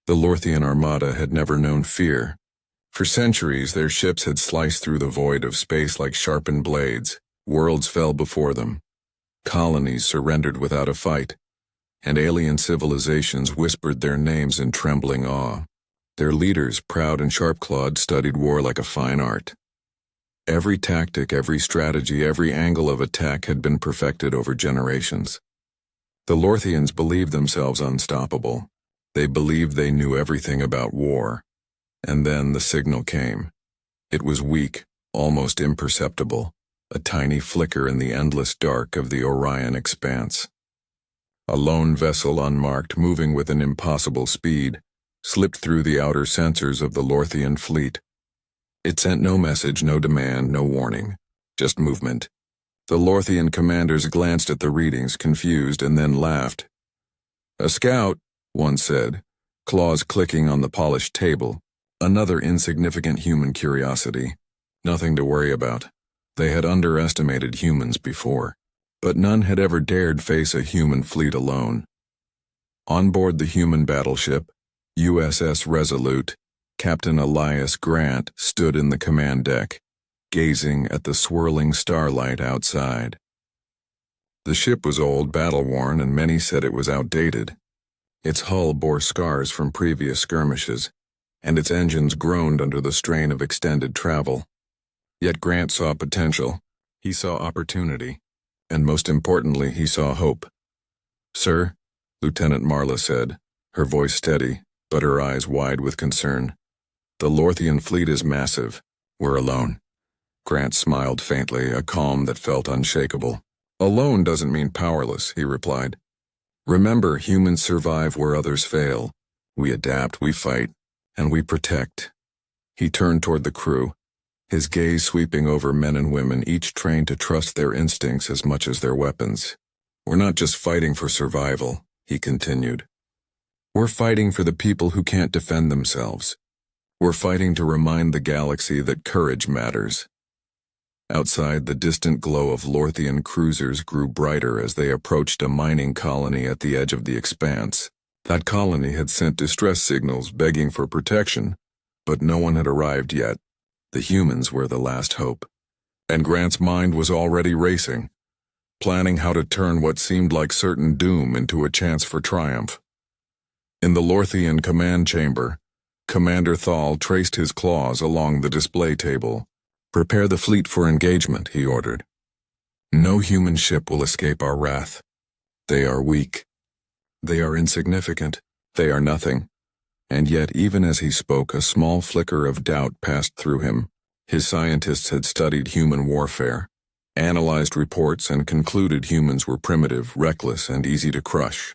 The Lorthian armada had never known fear. For centuries, their ships had sliced through the void of space like sharpened blades. Worlds fell before them. Colonies surrendered without a fight, and alien civilizations whispered their names in trembling awe. Their leaders, proud and sharp-clawed, studied war like a fine art. Every tactic, every strategy, every angle of attack had been perfected over generations. The Lorthians believed themselves unstoppable. They believed they knew everything about war. And then the signal came. It was weak, almost imperceptible, a tiny flicker in the endless dark of the Orion expanse. A lone vessel, unmarked, moving with an impossible speed, slipped through the outer sensors of the Lorthian fleet. It sent no message, no demand, no warning, just movement. The Lorthian commanders glanced at the readings, confused, and then laughed. "A scout," one said, claws clicking on the polished table. Another insignificant human curiosity. Nothing to worry about. They had underestimated humans before, but none had ever dared face a human fleet alone. On board the human battleship, USS Resolute, Captain Elias Grant stood in the command deck, gazing at the swirling starlight outside. The ship was old, battle-worn, and many said it was outdated. Its hull bore scars from previous skirmishes, and its engines groaned under the strain of extended travel. Yet Grant saw potential. He saw opportunity. And most importantly, he saw hope. "Sir," Lieutenant Marla said, her voice steady, but her eyes wide with concern. "The Lorthian fleet is massive. We're alone." Grant smiled faintly, a calm that felt unshakable. "Alone doesn't mean powerless," he replied. "Remember, humans survive where others fail. We adapt, we fight, and we protect." He turned toward the crew, his gaze sweeping over men and women, each trained to trust their instincts as much as their weapons. "We're not just fighting for survival," he continued. "We're fighting for the people who can't defend themselves. We're fighting to remind the galaxy that courage matters." Outside, the distant glow of Lorthian cruisers grew brighter as they approached a mining colony at the edge of the expanse. That colony had sent distress signals begging for protection, but no one had arrived yet. The humans were the last hope. And Grant's mind was already racing, planning how to turn what seemed like certain doom into a chance for triumph. In the Lorthian command chamber, Commander Thal traced his claws along the display table. "Prepare the fleet for engagement," he ordered. "No human ship will escape our wrath. They are weak. They are insignificant. They are nothing." And yet, even as he spoke, a small flicker of doubt passed through him. His scientists had studied human warfare, analyzed reports, and concluded humans were primitive, reckless, and easy to crush.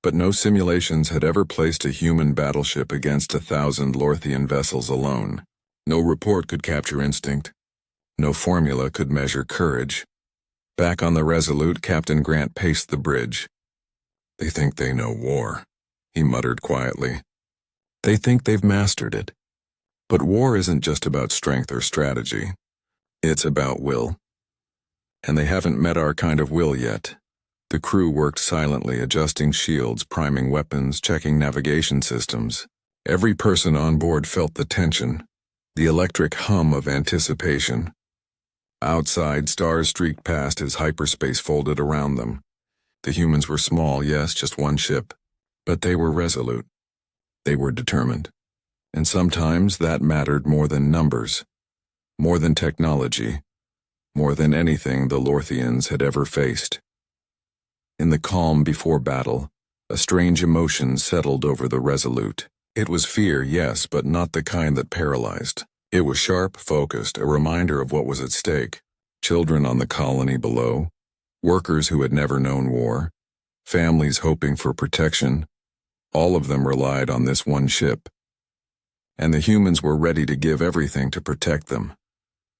But no simulations had ever placed a human battleship against 1,000 Lorthian vessels alone. No report could capture instinct. No formula could measure courage. Back on the Resolute, Captain Grant paced the bridge. "They think they know war," he muttered quietly. "They think they've mastered it. But war isn't just about strength or strategy. It's about will. And they haven't met our kind of will yet." The crew worked silently, adjusting shields, priming weapons, checking navigation systems. Every person on board felt the tension, the electric hum of anticipation. Outside, stars streaked past as hyperspace folded around them. The humans were small, yes, just one ship, but they were resolute. They were determined. And sometimes that mattered more than numbers, more than technology, more than anything the Lorthians had ever faced. In the calm before battle, a strange emotion settled over the Resolute. It was fear, yes, but not the kind that paralyzed. It was sharp, focused, a reminder of what was at stake. Children on the colony below, workers who had never known war, families hoping for protection, all of them relied on this one ship. And the humans were ready to give everything to protect them.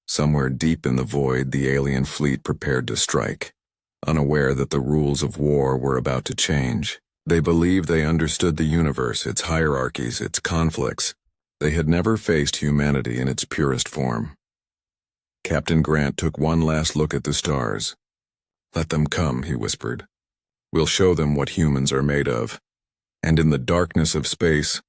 Somewhere deep in the void, the alien fleet prepared to strike, unaware that the rules of war were about to change. They believed they understood the universe, its hierarchies, its conflicts. They had never faced humanity in its purest form. Captain Grant took one last look at the stars. "Let them come," he whispered. "We'll show them what humans are made of." And in the darkness of space,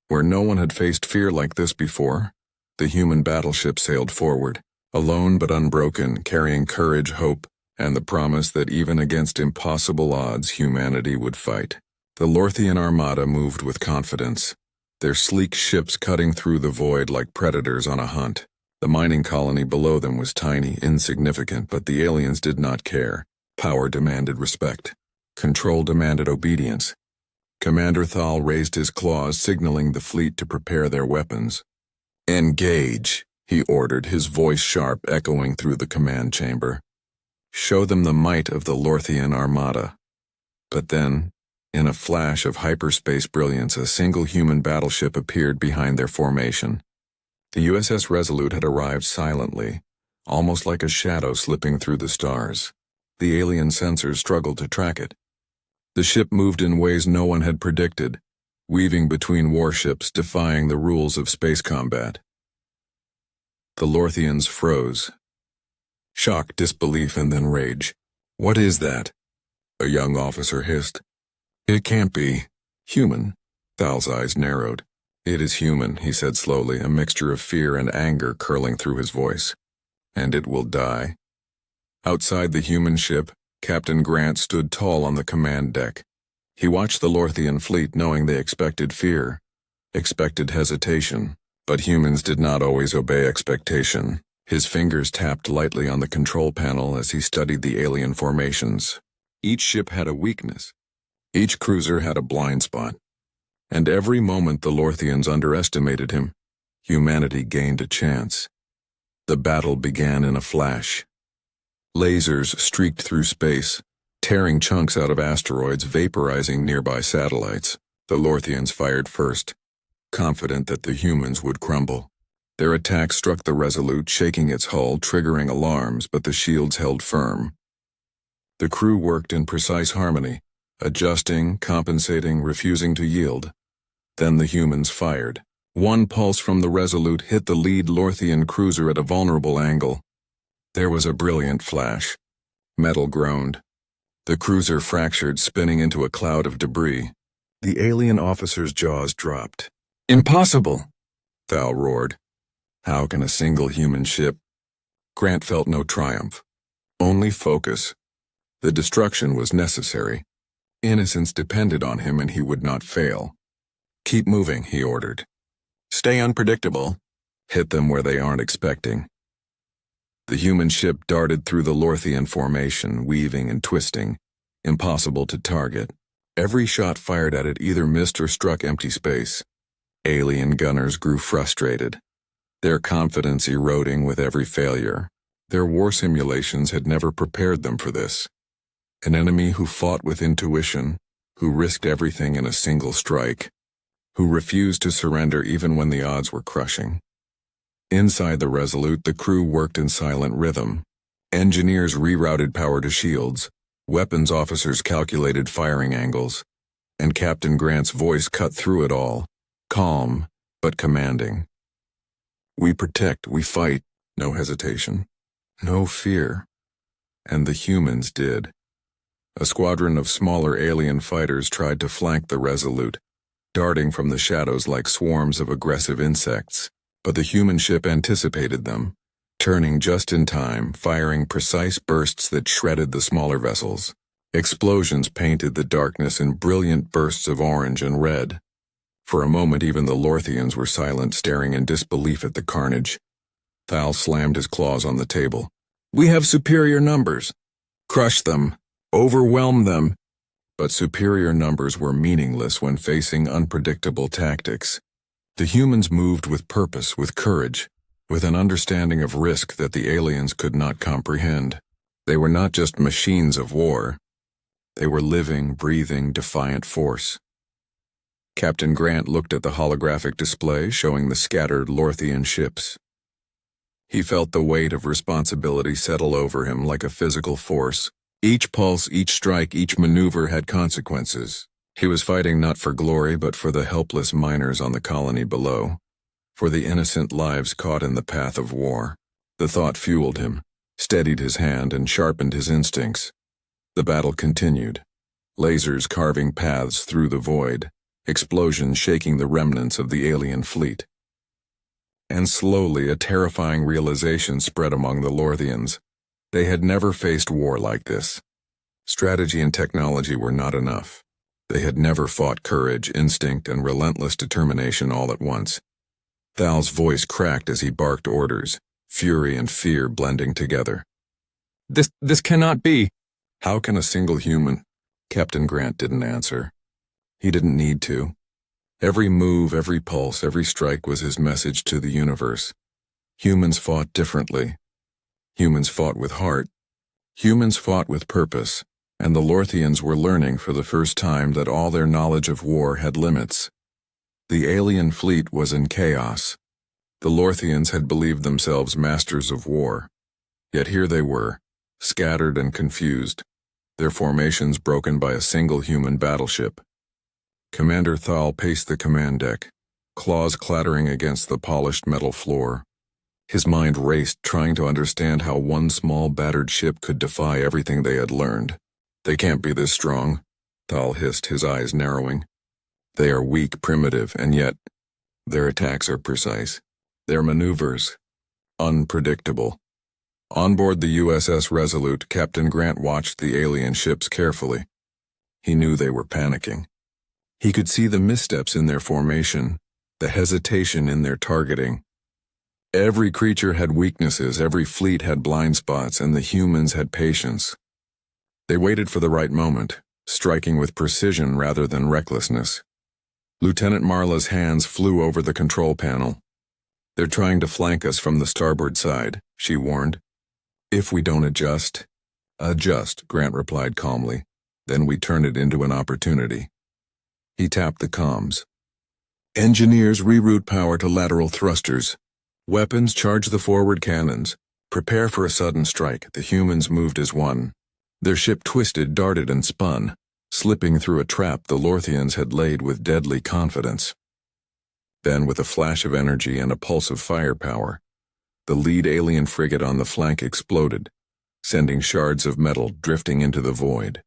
where no one had faced fear like this before, the human battleship sailed forward, alone but unbroken, carrying courage, hope, and the promise that even against impossible odds humanity would fight. The Lorthian armada moved with confidence, their sleek ships cutting through the void like predators on a hunt. The mining colony below them was tiny, insignificant, but the aliens did not care. Power demanded respect. Control demanded obedience. Commander Thal raised his claws, signaling the fleet to prepare their weapons. "Engage," he ordered, his voice sharp, echoing through the command chamber. "Show them the might of the Lorthian armada." But then, in a flash of hyperspace brilliance, a single human battleship appeared behind their formation. The USS Resolute had arrived silently, almost like a shadow slipping through the stars. The alien sensors struggled to track it. The ship moved in ways no one had predicted, weaving between warships, defying the rules of space combat. The Lorthians froze. Shock, disbelief, and then rage. "What is that?" a young officer hissed. "It can't be human." Thal's eyes narrowed. "It is human," he said slowly, a mixture of fear and anger curling through his voice. "And it will die." Outside the human ship, Captain Grant stood tall on the command deck. He watched the Lorthian fleet, knowing they expected fear, expected hesitation, but humans did not always obey expectation. His fingers tapped lightly on the control panel as he studied the alien formations. Each ship had a weakness. Each cruiser had a blind spot. And every moment the Lorthians underestimated him, humanity gained a chance. The battle began in a flash. Lasers streaked through space, tearing chunks out of asteroids, vaporizing nearby satellites. The Lorthians fired first, confident that the humans would crumble. Their attack struck the Resolute, shaking its hull, triggering alarms, but the shields held firm. The crew worked in precise harmony, adjusting, compensating, refusing to yield. Then the humans fired. One pulse from the Resolute hit the lead Lorthian cruiser at a vulnerable angle. There was a brilliant flash. Metal groaned. The cruiser fractured, spinning into a cloud of debris. The alien officer's jaws dropped. "Impossible!" Thal roared. "How can a single human ship?" Grant felt no triumph, only focus. The destruction was necessary. Innocence depended on him, and he would not fail. "Keep moving," he ordered. "Stay unpredictable. Hit them where they aren't expecting." The human ship darted through the Lorthian formation, weaving and twisting, impossible to target. Every shot fired at it either missed or struck empty space. Alien gunners grew frustrated, their confidence eroding with every failure. Their war simulations had never prepared them for this. An enemy who fought with intuition, who risked everything in a single strike, who refused to surrender even when the odds were crushing. Inside the Resolute, the crew worked in silent rhythm. Engineers rerouted power to shields, weapons officers calculated firing angles, and Captain Grant's voice cut through it all, calm but commanding. "We protect, we fight, no hesitation, no fear." And the humans did. A squadron of smaller alien fighters tried to flank the Resolute, darting from the shadows like swarms of aggressive insects. But the human ship anticipated them, turning just in time, firing precise bursts that shredded the smaller vessels. Explosions painted the darkness in brilliant bursts of orange and red. For a moment even the Lorthians were silent, staring in disbelief at the carnage. Thal slammed his claws on the table. "We have superior numbers. Crush them. Overwhelm them." But superior numbers were meaningless when facing unpredictable tactics. The humans moved with purpose, with courage, with an understanding of risk that the aliens could not comprehend. They were not just machines of war. They were living, breathing, defiant force. Captain Grant looked at the holographic display showing the scattered Lorthian ships. He felt the weight of responsibility settle over him like a physical force. Each pulse, each strike, each maneuver had consequences. He was fighting not for glory, but for the helpless miners on the colony below, for the innocent lives caught in the path of war. The thought fueled him, steadied his hand, and sharpened his instincts. The battle continued, lasers carving paths through the void. explosions shaking the remnants of the alien fleet. And slowly a terrifying realization spread among the Lorthians. They had never faced war like this. Strategy and technology were not enough. They had never fought courage, instinct, and relentless determination all at once. Thal's voice cracked as he barked orders, fury and fear blending together. This cannot be. How can a single human? Captain Grant didn't answer. He didn't need to. Every move, every pulse, every strike was his message to the universe. Humans fought differently. Humans fought with heart. Humans fought with purpose, and the Lorthians were learning for the first time that all their knowledge of war had limits. The alien fleet was in chaos. The Lorthians had believed themselves masters of war. Yet here they were, scattered and confused, their formations broken by a single human battleship. Commander Thal paced the command deck, claws clattering against the polished metal floor. His mind raced, trying to understand how one small battered ship could defy everything they had learned. They can't be this strong, Thal hissed, his eyes narrowing. They are weak, primitive, and yet their attacks are precise. Their maneuvers, unpredictable. On board the USS Resolute, Captain Grant watched the alien ships carefully. He knew they were panicking. He could see the missteps in their formation, the hesitation in their targeting. Every creature had weaknesses, every fleet had blind spots, and the humans had patience. They waited for the right moment, striking with precision rather than recklessness. Lieutenant Marla's hands flew over the control panel. They're trying to flank us from the starboard side, she warned. If we don't adjust. Adjust, Grant replied calmly. Then we turn it into an opportunity. He tapped the comms. Engineers reroute power to lateral thrusters. Weapons charge the forward cannons. Prepare for a sudden strike. The humans moved as one. Their ship twisted, darted, and spun, slipping through a trap the Lorthians had laid with deadly confidence. Then, with a flash of energy and a pulse of firepower, the lead alien frigate on the flank exploded, sending shards of metal drifting into the void.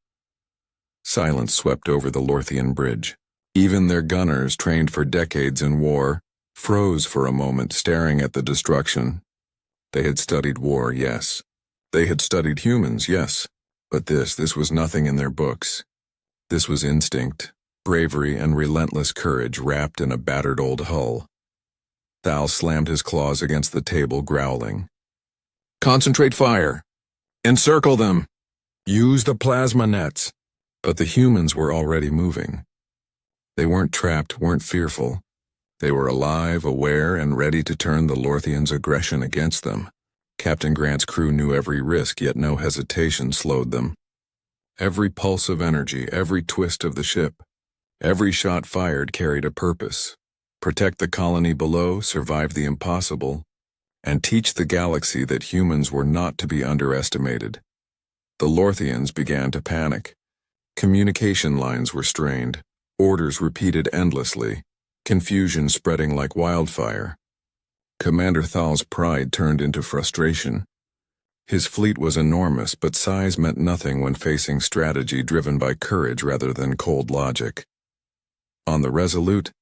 Silence swept over the Lorthian bridge. Even their gunners, trained for decades in war, froze for a moment, staring at the destruction. They had studied war, yes. They had studied humans, yes. But this was nothing in their books. This was instinct, bravery, and relentless courage wrapped in a battered old hull. Thal slammed his claws against the table, growling. Concentrate fire! Encircle them! Use the plasma nets! But the humans were already moving. They weren't trapped, weren't fearful. They were alive, aware, and ready to turn the Lorthians' aggression against them. Captain Grant's crew knew every risk, yet no hesitation slowed them. Every pulse of energy, every twist of the ship, every shot fired carried a purpose. Protect the colony below, survive the impossible, and teach the galaxy that humans were not to be underestimated. The Lorthians began to panic. Communication lines were strained, orders repeated endlessly, confusion spreading like wildfire. Commander Thal's pride turned into frustration. His fleet was enormous, but size meant nothing when facing strategy driven by courage rather than cold logic. On the Resolute,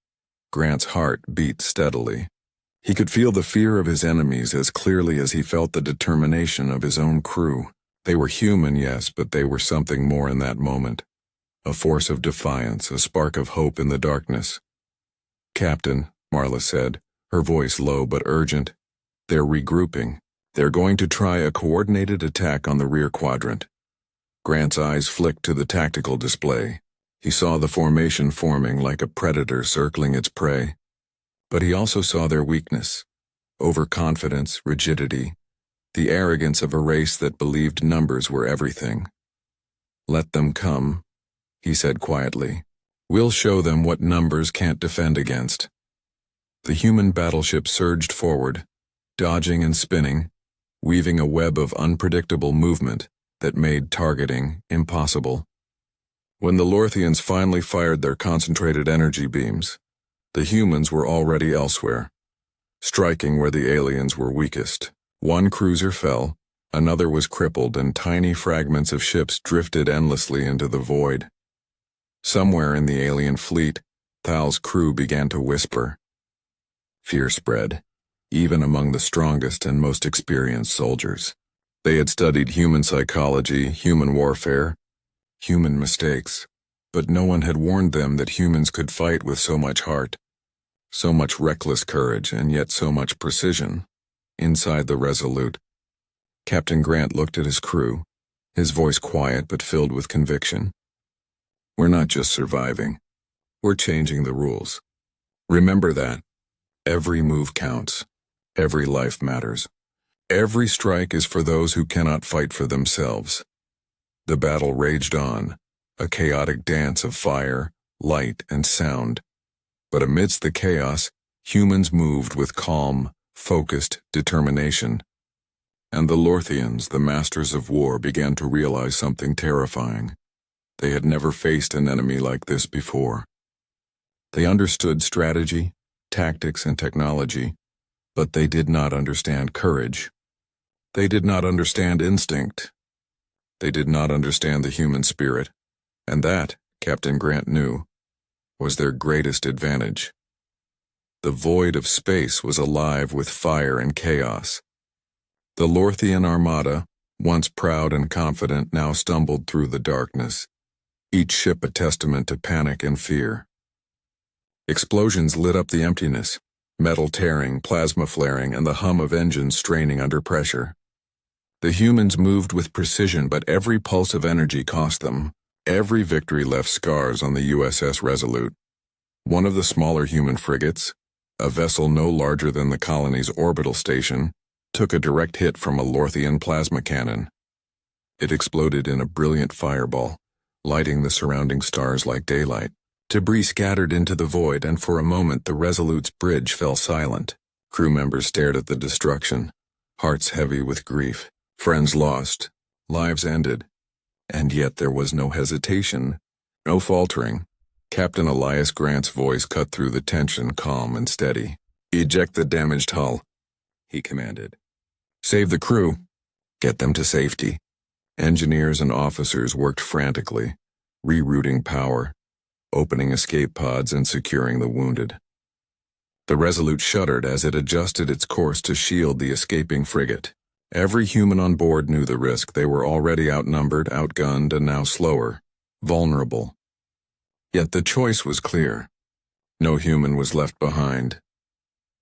Grant's heart beat steadily. He could feel the fear of his enemies as clearly as he felt the determination of his own crew. They were human, yes, but they were something more in that moment. A force of defiance, a spark of hope in the darkness. Captain, Marla said, her voice low but urgent, they're regrouping. They're going to try a coordinated attack on the rear quadrant. Grant's eyes flicked to the tactical display. He saw the formation forming like a predator circling its prey. But he also saw their weakness, overconfidence, rigidity, the arrogance of a race that believed numbers were everything. Let them come, he said quietly. We'll show them what numbers can't defend against. The human battleship surged forward, dodging and spinning, weaving a web of unpredictable movement that made targeting impossible. When the Lorthians finally fired their concentrated energy beams, the humans were already elsewhere, striking where the aliens were weakest. One cruiser fell, another was crippled, and tiny fragments of ships drifted endlessly into the void. Somewhere in the alien fleet, Thal's crew began to whisper. Fear spread, even among the strongest and most experienced soldiers. They had studied human psychology, human warfare, human mistakes, but no one had warned them that humans could fight with so much heart, so much reckless courage, and yet so much precision. Inside the Resolute, Captain Grant looked at his crew, his voice quiet but filled with conviction. We're not just surviving. We're changing the rules. Remember that. Every move counts. Every life matters. Every strike is for those who cannot fight for themselves. The battle raged on, a chaotic dance of fire, light, and sound. But amidst the chaos, humans moved with calm, focused determination. And the Lorthians, the masters of war, began to realize something terrifying. They had never faced an enemy like this before. They understood strategy, tactics, and technology, but they did not understand courage. They did not understand instinct. They did not understand the human spirit, and that, Captain Grant knew, was their greatest advantage. The void of space was alive with fire and chaos. The Lorthian armada, once proud and confident, now stumbled through the darkness, each ship a testament to panic and fear. Explosions lit up the emptiness, metal tearing, plasma flaring, and the hum of engines straining under pressure. The humans moved with precision, but every pulse of energy cost them. Every victory left scars on the USS Resolute. One of the smaller human frigates, a vessel no larger than the colony's orbital station, took a direct hit from a Lorthian plasma cannon. It exploded in a brilliant fireball, lighting the surrounding stars like daylight. Debris scattered into the void, and for a moment the Resolute's bridge fell silent. Crew members stared at the destruction, hearts heavy with grief. Friends lost, lives ended. And yet there was no hesitation, no faltering. Captain Elias Grant's voice cut through the tension, calm and steady. Eject the damaged hull, he commanded. Save the crew. Get them to safety. Engineers and officers worked frantically, rerouting power, opening escape pods and securing the wounded. The Resolute shuddered as it adjusted its course to shield the escaping frigate. Every human on board knew the risk. They were already outnumbered, outgunned, and now slower, vulnerable. Yet the choice was clear. No human was left behind.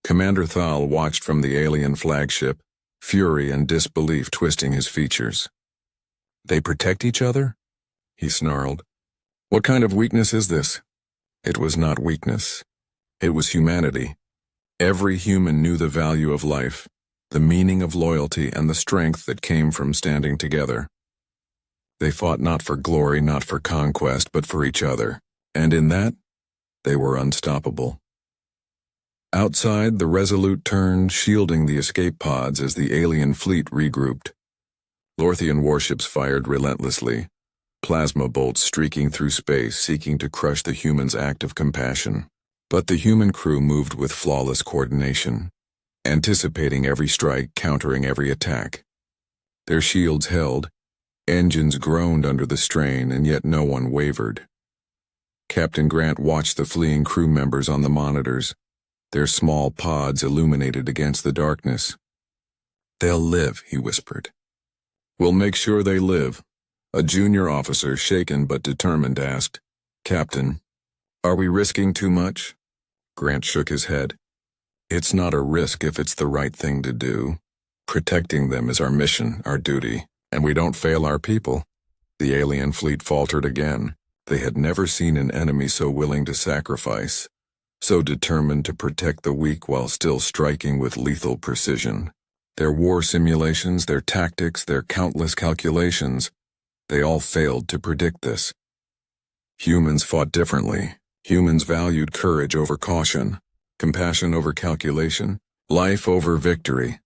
Commander Thal watched from the alien flagship, fury and disbelief twisting his features. They protect each other? He snarled. What kind of weakness is this? It was not weakness. It was humanity. Every human knew the value of life, the meaning of loyalty, and the strength that came from standing together. They fought not for glory, not for conquest, but for each other, and in that, they were unstoppable. Outside, the Resolute turned, shielding the escape pods as the alien fleet regrouped. Lorthian warships fired relentlessly, plasma bolts streaking through space, seeking to crush the humans' act of compassion. But the human crew moved with flawless coordination, anticipating every strike, countering every attack. Their shields held, engines groaned under the strain, and yet no one wavered. Captain Grant watched the fleeing crew members on the monitors, their small pods illuminated against the darkness. They'll live, he whispered. We'll make sure they live. A junior officer, shaken but determined, asked, Captain, are we risking too much? Grant shook his head. It's not a risk if it's the right thing to do. Protecting them is our mission, our duty, and we don't fail our people. The alien fleet faltered again. They had never seen an enemy so willing to sacrifice, so determined to protect the weak while still striking with lethal precision. Their war simulations, their tactics, their countless calculations, they all failed to predict this. Humans fought differently. Humans valued courage over caution, compassion over calculation, life over victory.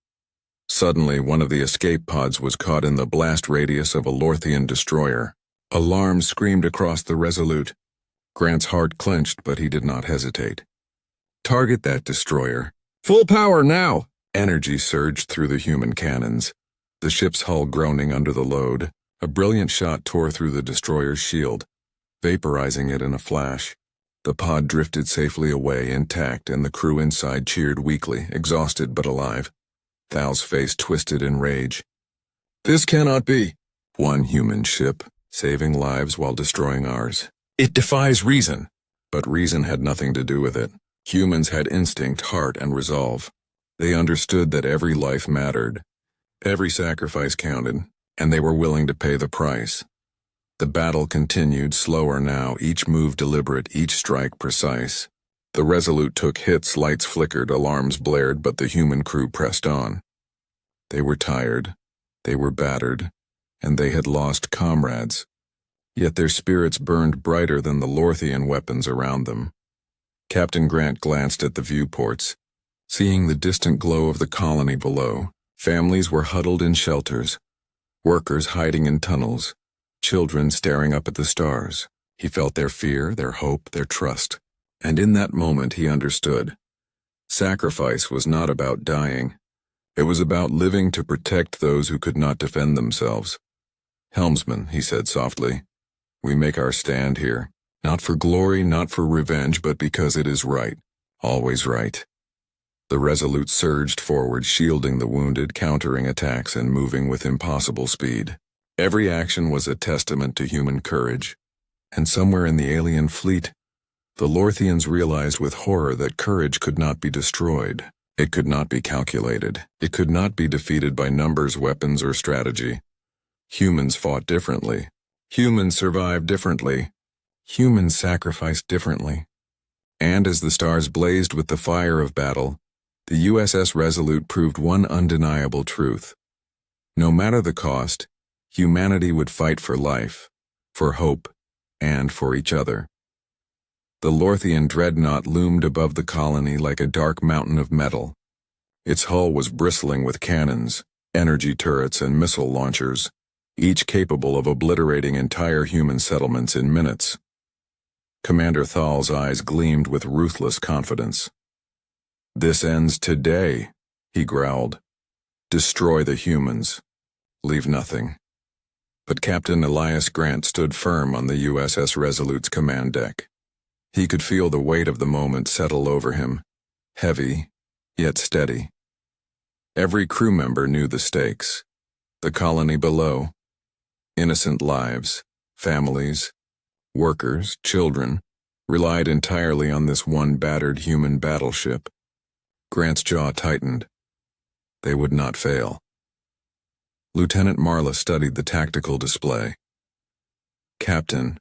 Suddenly, one of the escape pods was caught in the blast radius of a Lorthian destroyer. Alarm screamed across the Resolute. Grant's heart clenched, but he did not hesitate. Target that destroyer. Full power now! Energy surged through the human cannons, the ship's hull groaning under the load. A brilliant shot tore through the destroyer's shield, vaporizing it in a flash. The pod drifted safely away intact, and the crew inside cheered weakly, exhausted but alive. Thal's face twisted in rage. "This cannot be." One human ship, saving lives while destroying ours. It defies reason. But reason had nothing to do with it. Humans had instinct, heart, and resolve. They understood that every life mattered. Every sacrifice counted, and they were willing to pay the price. The battle continued, slower now, each move deliberate, each strike precise. The Resolute took hits, lights flickered, alarms blared, but the human crew pressed on. They were tired, they were battered, and they had lost comrades. Yet their spirits burned brighter than the Lorthian weapons around them. Captain Grant glanced at the viewports, seeing the distant glow of the colony below. Families were huddled in shelters, workers hiding in tunnels, children staring up at the stars. He felt their fear, their hope, their trust. And in that moment he understood. Sacrifice was not about dying. It was about living to protect those who could not defend themselves. "Helmsman," he said softly, "we make our stand here. Not for glory, not for revenge, but because it is right. Always right." The Resolute surged forward, shielding the wounded, countering attacks, and moving with impossible speed. Every action was a testament to human courage. And somewhere in the alien fleet, the Lorthians realized with horror that courage could not be destroyed. It could not be calculated. It could not be defeated by numbers, weapons, or strategy. Humans fought differently. Humans survived differently. Humans sacrificed differently. And as the stars blazed with the fire of battle, the USS Resolute proved one undeniable truth. No matter the cost, humanity would fight for life, for hope, and for each other. The Lorthian dreadnought loomed above the colony like a dark mountain of metal. Its hull was bristling with cannons, energy turrets, and missile launchers, each capable of obliterating entire human settlements in minutes. Commander Thal's eyes gleamed with ruthless confidence. "This ends today," he growled. "Destroy the humans. Leave nothing." But Captain Elias Grant stood firm on the USS Resolute's command deck. He could feel the weight of the moment settle over him, heavy, yet steady. Every crew member knew the stakes. The colony below, innocent lives, families, workers, children, relied entirely on this one battered human battleship. Grant's jaw tightened. They would not fail. Lieutenant Marla studied the tactical display. "Captain,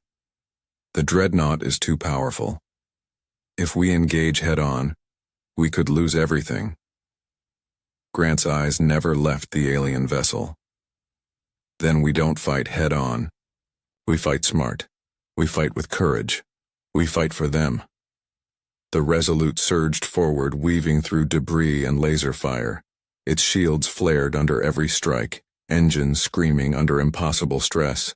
the dreadnought is too powerful. If we engage head-on, we could lose everything." Grant's eyes never left the alien vessel. "Then we don't fight head-on. We fight smart. We fight with courage. We fight for them." The Resolute surged forward, weaving through debris and laser fire. Its shields flared under every strike, engines screaming under impossible stress.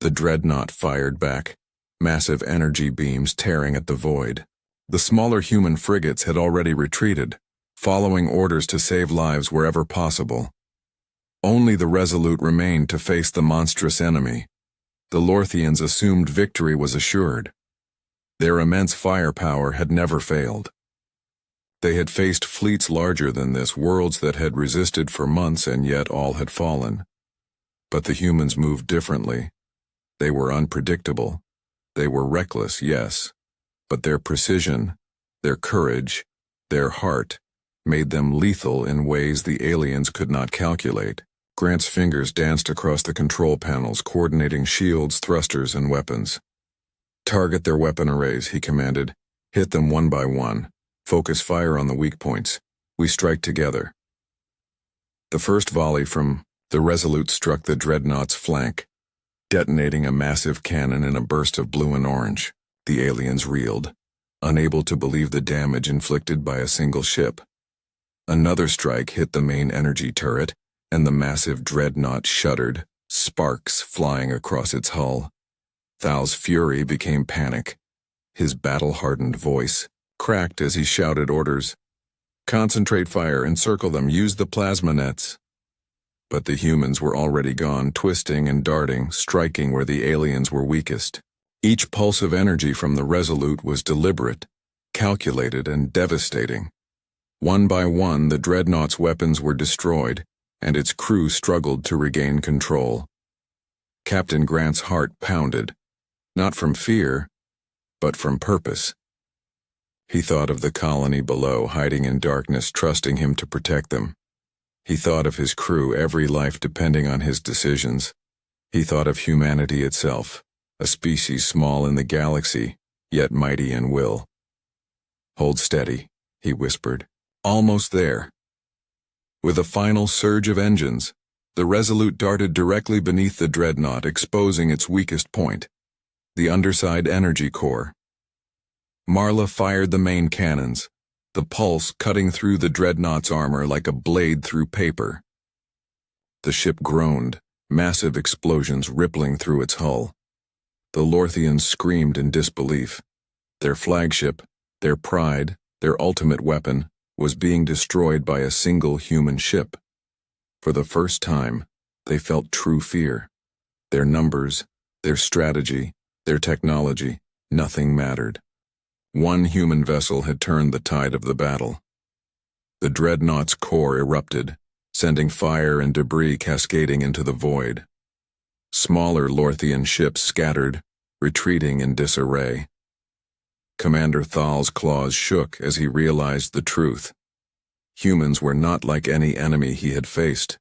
The dreadnought fired back, massive energy beams tearing at the void. The smaller human frigates had already retreated, following orders to save lives wherever possible. Only the Resolute remained to face the monstrous enemy. The Lorthians assumed victory was assured. Their immense firepower had never failed. They had faced fleets larger than this, worlds that had resisted for months, and yet all had fallen. But the humans moved differently. They were unpredictable. They were reckless, yes, but their precision, their courage, their heart, made them lethal in ways the aliens could not calculate. Grant's fingers danced across the control panels, coordinating shields, thrusters, and weapons. "Target their weapon arrays," he commanded. "Hit them one by one. Focus fire on the weak points. We strike together." The first volley from the Resolute struck the dreadnought's flank, detonating a massive cannon in a burst of blue and orange. The aliens reeled, unable to believe the damage inflicted by a single ship. Another strike hit the main energy turret, and the massive dreadnought shuddered, sparks flying across its hull. Thal's fury became panic. His battle-hardened voice cracked as he shouted orders. "Concentrate fire, encircle them, use the plasma nets." But the humans were already gone, twisting and darting, striking where the aliens were weakest. Each pulse of energy from the Resolute was deliberate, calculated, and devastating. One by one, the dreadnought's weapons were destroyed, and its crew struggled to regain control. Captain Grant's heart pounded, not from fear, but from purpose. He thought of the colony below, hiding in darkness, trusting him to protect them. He thought of his crew, every life depending on his decisions. He thought of humanity itself, a species small in the galaxy, yet mighty in will. "Hold steady," he whispered. "Almost there." With a final surge of engines, the Resolute darted directly beneath the dreadnought, exposing its weakest point, the underside energy core. Marla fired the main cannons, the pulse cutting through the dreadnought's armor like a blade through paper. The ship groaned, massive explosions rippling through its hull. The Lorthians screamed in disbelief. Their flagship, their pride, their ultimate weapon, was being destroyed by a single human ship. For the first time, they felt true fear. Their numbers, their strategy, their technology, nothing mattered. One human vessel had turned the tide of the battle. The dreadnought's core erupted, sending fire and debris cascading into the void. Smaller Lorthian ships scattered, retreating in disarray. Commander Thal's claws shook as he realized the truth. Humans were not like any enemy he had faced.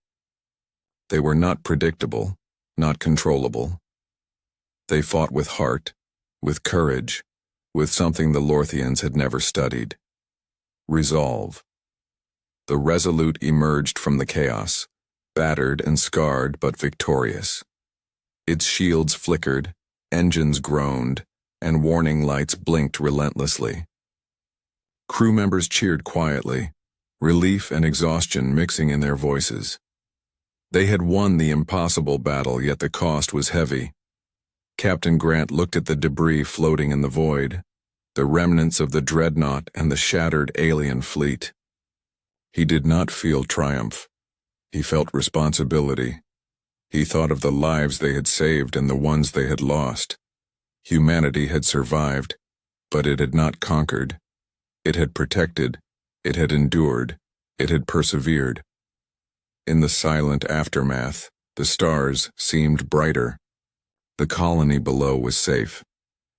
They were not predictable, not controllable. They fought with heart, with courage, with something the Lorthians had never studied: resolve. The Resolute emerged from the chaos, battered and scarred but victorious. Its shields flickered, engines groaned, and warning lights blinked relentlessly. Crew members cheered quietly, relief and exhaustion mixing in their voices. They had won the impossible battle, yet the cost was heavy. Captain Grant looked at the debris floating in the void, the remnants of the dreadnought and the shattered alien fleet. He did not feel triumph. He felt responsibility. He thought of the lives they had saved and the ones they had lost. Humanity had survived, but it had not conquered. It had protected, it had endured, it had persevered. In the silent aftermath, the stars seemed brighter. The colony below was safe.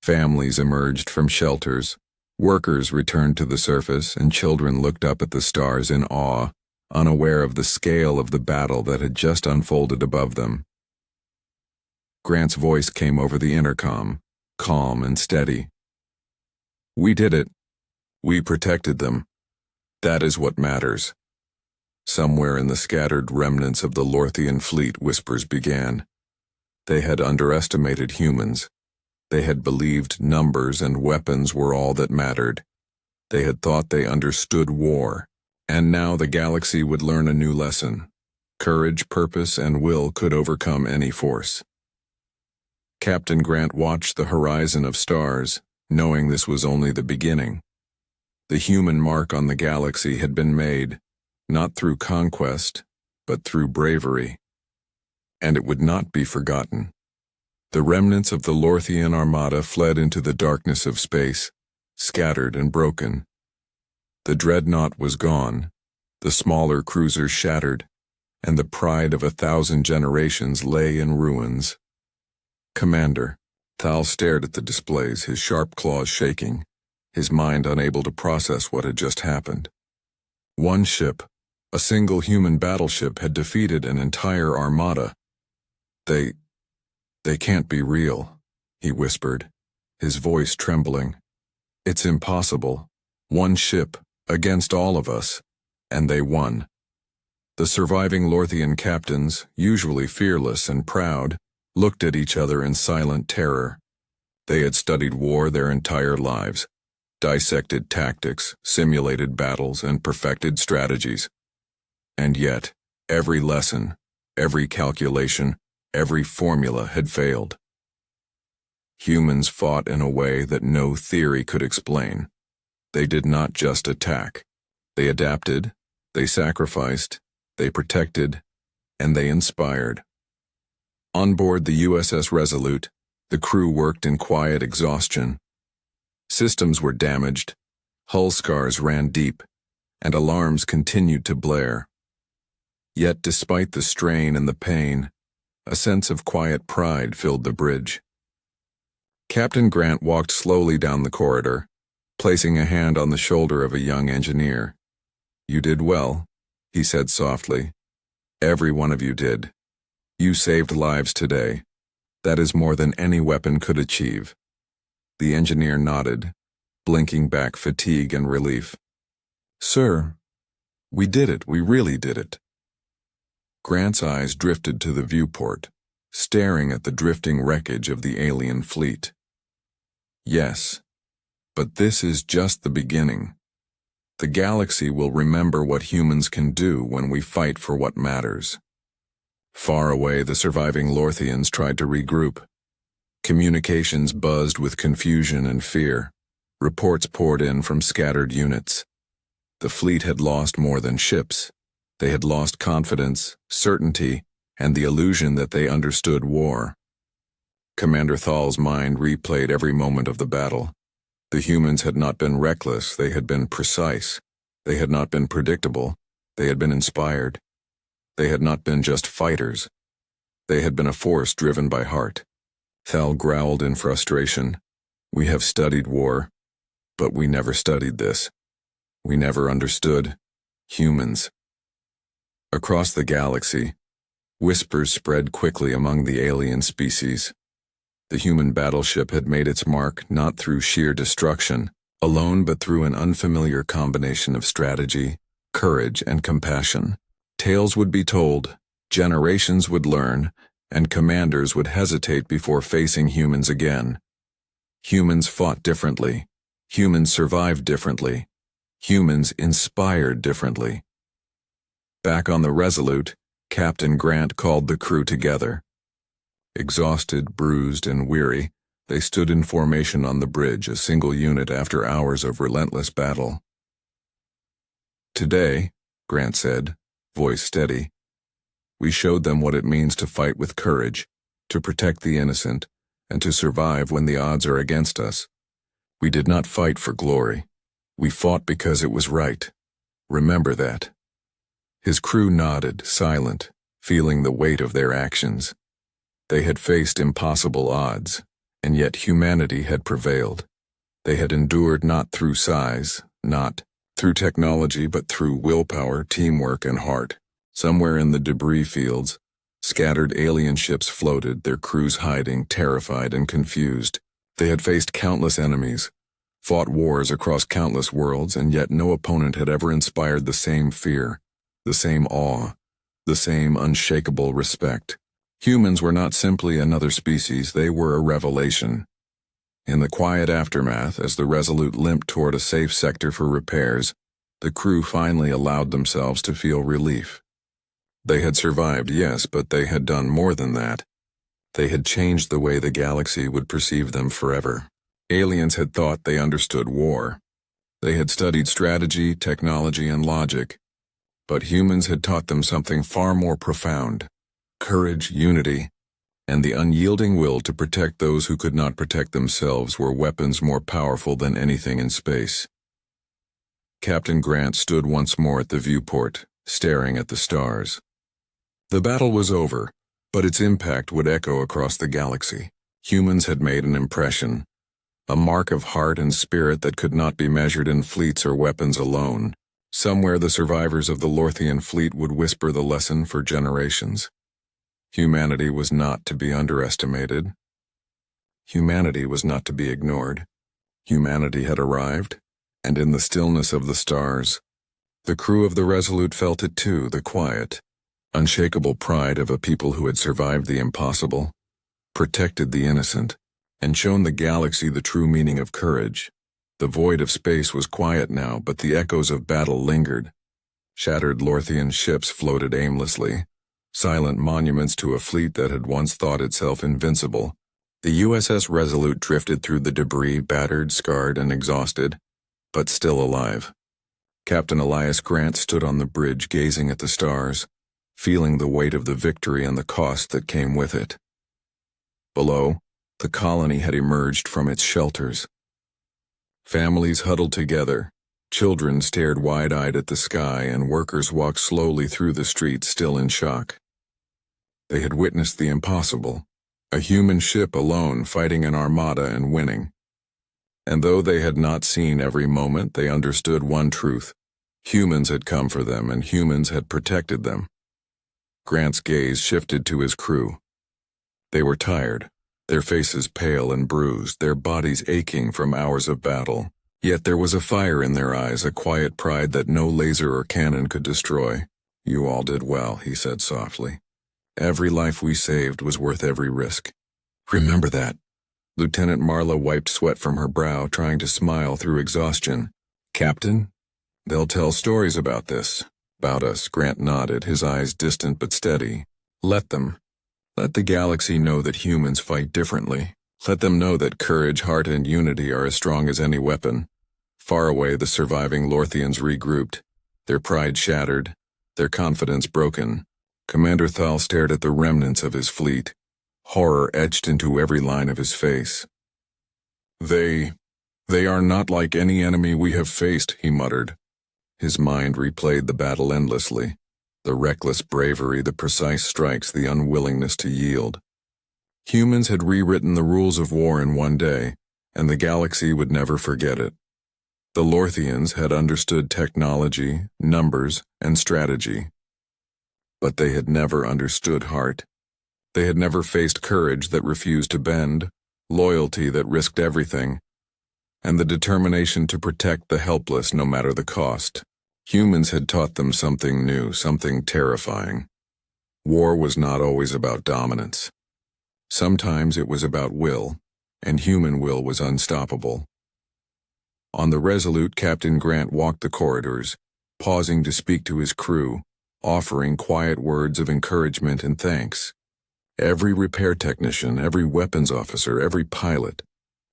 Families emerged from shelters, workers returned to the surface, and children looked up at the stars in awe, unaware of the scale of the battle that had just unfolded above them. Grant's voice came over the intercom, calm and steady. "We did it. We protected them. That is what matters." Somewhere in the scattered remnants of the Lorthian fleet, whispers began. They had underestimated humans. They had believed numbers and weapons were all that mattered. They had thought they understood war, and now the galaxy would learn a new lesson. Courage, purpose, and will could overcome any force. Captain Grant watched the horizon of stars, knowing this was only the beginning. The human mark on the galaxy had been made, not through conquest, but through bravery. And it would not be forgotten. The remnants of the Lorthian armada fled into the darkness of space, scattered and broken. The dreadnought was gone, the smaller cruisers shattered, and the pride of 1,000 generations lay in ruins. "Commander," Thal stared at the displays, his sharp claws shaking, his mind unable to process what had just happened. One ship, a single human battleship, had defeated an entire armada. They can't be real," he whispered, his voice trembling. "It's impossible. One ship, against all of us, and they won." The surviving Lorthian captains, usually fearless and proud, looked at each other in silent terror. They had studied war their entire lives, dissected tactics, simulated battles, and perfected strategies. And yet, every lesson, every calculation, every formula had failed. Humans fought in a way that no theory could explain. They did not just attack. They adapted, they sacrificed, they protected, and they inspired. On board the USS Resolute, The crew worked in quiet exhaustion. Systems were damaged, hull scars ran deep, and alarms continued to blare. Yet despite the strain and the pain, a sense of quiet pride filled the bridge. Captain Grant walked slowly down the corridor, placing a hand on the shoulder of a young engineer. "You did well," he said softly. "Every one of you did. You saved lives today. That is more than any weapon could achieve." The engineer nodded, blinking back fatigue and relief. "Sir, we did it. We really did it." Grant's eyes drifted to the viewport, staring at the drifting wreckage of the alien fleet. "Yes, but this is just the beginning. The galaxy will remember what humans can do when we fight for what matters." Far away, the surviving Lorthians tried to regroup. Communications buzzed with confusion and fear. Reports poured in from scattered units. The fleet had lost more than ships. They had lost confidence, certainty, and the illusion that they understood war. Commander Thal's mind replayed every moment of the battle. The humans had not been reckless, they had been precise. They had not been predictable, they had been inspired. They had not been just fighters. They had been a force driven by heart. Thal growled in frustration. "We have studied war, but we never studied this. We never understood humans." Across the galaxy, whispers spread quickly among the alien species. The human battleship had made its mark not through sheer destruction alone, but through an unfamiliar combination of strategy, courage, and compassion. Tales would be told, generations would learn, and commanders would hesitate before facing humans again. Humans fought differently. Humans survived differently. Humans inspired differently. Back on the Resolute, Captain Grant called the crew together. Exhausted, bruised, and weary, they stood in formation on the bridge, a single unit after hours of relentless battle. "Today," Grant said, voice steady, "we showed them what it means to fight with courage, to protect the innocent, and to survive when the odds are against us. We did not fight for glory. We fought because it was right. Remember that." His crew nodded, silent, feeling the weight of their actions. They had faced impossible odds, and yet humanity had prevailed. They had endured not through size, not through technology, but through willpower, teamwork, and heart. Somewhere in the debris fields, scattered alien ships floated, their crews hiding, terrified and confused. They had faced countless enemies, fought wars across countless worlds, and yet no opponent had ever inspired the same fear, the same awe, the same unshakable respect. Humans were not simply another species, they were a revelation. In the quiet aftermath, as the Resolute limped toward a safe sector for repairs, the crew finally allowed themselves to feel relief. They had survived, yes, but they had done more than that. They had changed the way the galaxy would perceive them forever. Aliens had thought they understood war. They had studied strategy, technology, and logic. But humans had taught them something far more profound: courage, unity, and the unyielding will to protect those who could not protect themselves were weapons more powerful than anything in space. Captain Grant stood once more at the viewport, staring at the stars. The battle was over, but its impact would echo across the galaxy. Humans had made an impression, a mark of heart and spirit that could not be measured in fleets or weapons alone. Somewhere the survivors of the Lorthian fleet would whisper the lesson for generations. Humanity was not to be underestimated. Humanity was not to be ignored. Humanity had arrived, and in the stillness of the stars, the crew of the Resolute felt it too, the quiet, unshakable pride of a people who had survived the impossible, protected the innocent, and shown the galaxy the true meaning of courage. The void of space was quiet now, but the echoes of battle lingered. Shattered Lorthian ships floated aimlessly, silent monuments to a fleet that had once thought itself invincible. The USS Resolute drifted through the debris, battered, scarred, and exhausted, but still alive. Captain Elias Grant stood on the bridge gazing at the stars, feeling the weight of the victory and the cost that came with it. Below, The colony had emerged from its shelters. Families huddled together, children stared wide-eyed at the sky, and workers walked slowly through the streets still in shock. They had witnessed the impossible, a human ship alone fighting an armada and winning. And though they had not seen every moment, they understood one truth. Humans had come for them, and humans had protected them. Grant's gaze shifted to his crew. They were tired, their faces pale and bruised, their bodies aching from hours of battle. Yet there was a fire in their eyes, a quiet pride that no laser or cannon could destroy. "You all did well," he said softly. "Every life we saved was worth every risk. Remember that." Lieutenant Marla wiped sweat from her brow, trying to smile through exhaustion. "Captain? They'll tell stories about this. About us," Grant nodded, his eyes distant but steady. "Let them. Let the galaxy know that humans fight differently. Let them know that courage, heart, and unity are as strong as any weapon." Far away, the surviving Lorthians regrouped, their pride shattered, their confidence broken. Commander Thal stared at the remnants of his fleet, horror etched into every line of his face. They are not like any enemy we have faced," he muttered. His mind replayed the battle endlessly, the reckless bravery, the precise strikes, the unwillingness to yield. Humans had rewritten the rules of war in one day, and the galaxy would never forget it. The Lorthians had understood technology, numbers, and strategy. But they had never understood heart. They had never faced courage that refused to bend, loyalty that risked everything, and the determination to protect the helpless no matter the cost. Humans had taught them something new, something terrifying. War was not always about dominance. Sometimes it was about will, and human will was unstoppable. On the Resolute, Captain Grant walked the corridors, pausing to speak to his crew, offering quiet words of encouragement and thanks. Every repair technician, every weapons officer, every pilot,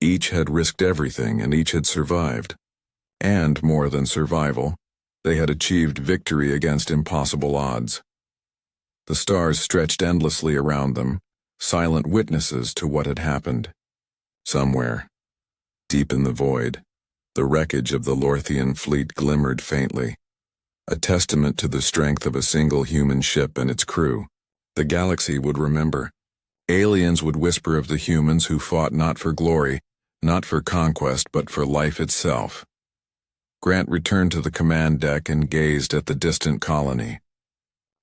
each had risked everything and each had survived. And, more than survival, they had achieved victory against impossible odds. The stars stretched endlessly around them, silent witnesses to what had happened. Somewhere, deep in the void, the wreckage of the Lorthian fleet glimmered faintly, a testament to the strength of a single human ship and its crew. The galaxy would remember. Aliens would whisper of the humans who fought not for glory, not for conquest, but for life itself. Grant returned to the command deck and gazed at the distant colony.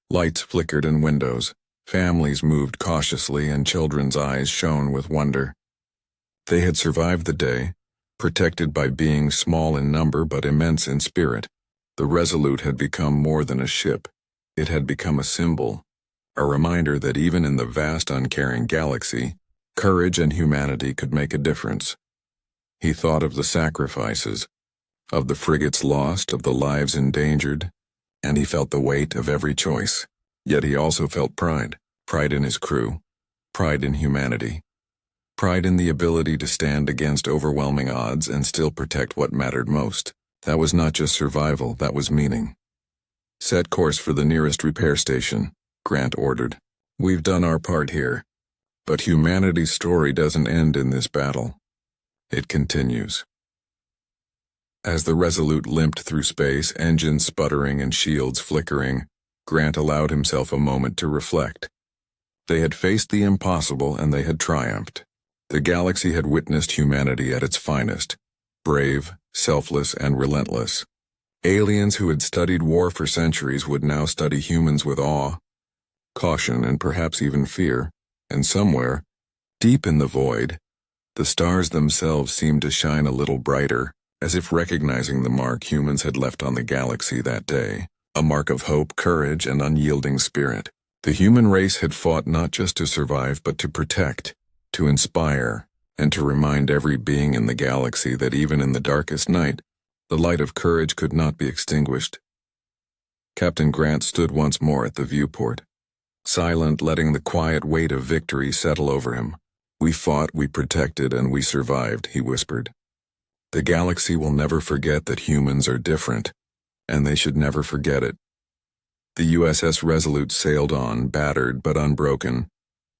Lights flickered in windows, families moved cautiously, and children's eyes shone with wonder. They had survived the day, protected by beings small in number but immense in spirit. The Resolute had become more than a ship. It had become a symbol, a reminder that even in the vast, uncaring galaxy, courage and humanity could make a difference. He thought of the sacrifices, of the frigates lost, of the lives endangered, and he felt the weight of every choice. Yet he also felt pride in his crew, pride in humanity, pride in the ability to stand against overwhelming odds and still protect what mattered most. That was not just survival, that was meaning. "Set course for the nearest repair station," Grant ordered. "We've done our part here, but humanity's story doesn't end in this battle. It continues." As the Resolute limped through space, engines sputtering and shields flickering, Grant allowed himself a moment to reflect. They had faced the impossible and they had triumphed. The galaxy had witnessed humanity at its finest, brave, selfless, and relentless. Aliens who had studied war for centuries would now study humans with awe, caution, and perhaps even fear. And somewhere, deep in the void, the stars themselves seemed to shine a little brighter, as if recognizing the mark humans had left on the galaxy that day, a mark of hope, courage, and unyielding spirit. The human race had fought not just to survive but to protect, to inspire, and to remind every being in the galaxy that even in the darkest night, the light of courage could not be extinguished. Captain Grant stood once more at the viewport, silent, letting the quiet weight of victory settle over him. "We fought, we protected, and we survived," he whispered. "The galaxy will never forget that humans are different, and they should never forget it." The USS Resolute sailed on, battered but unbroken,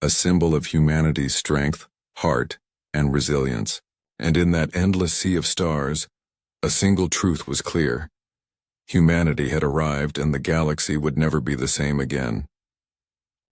a symbol of humanity's strength, heart, and resilience. And in that endless sea of stars, a single truth was clear. Humanity had arrived and the galaxy would never be the same again.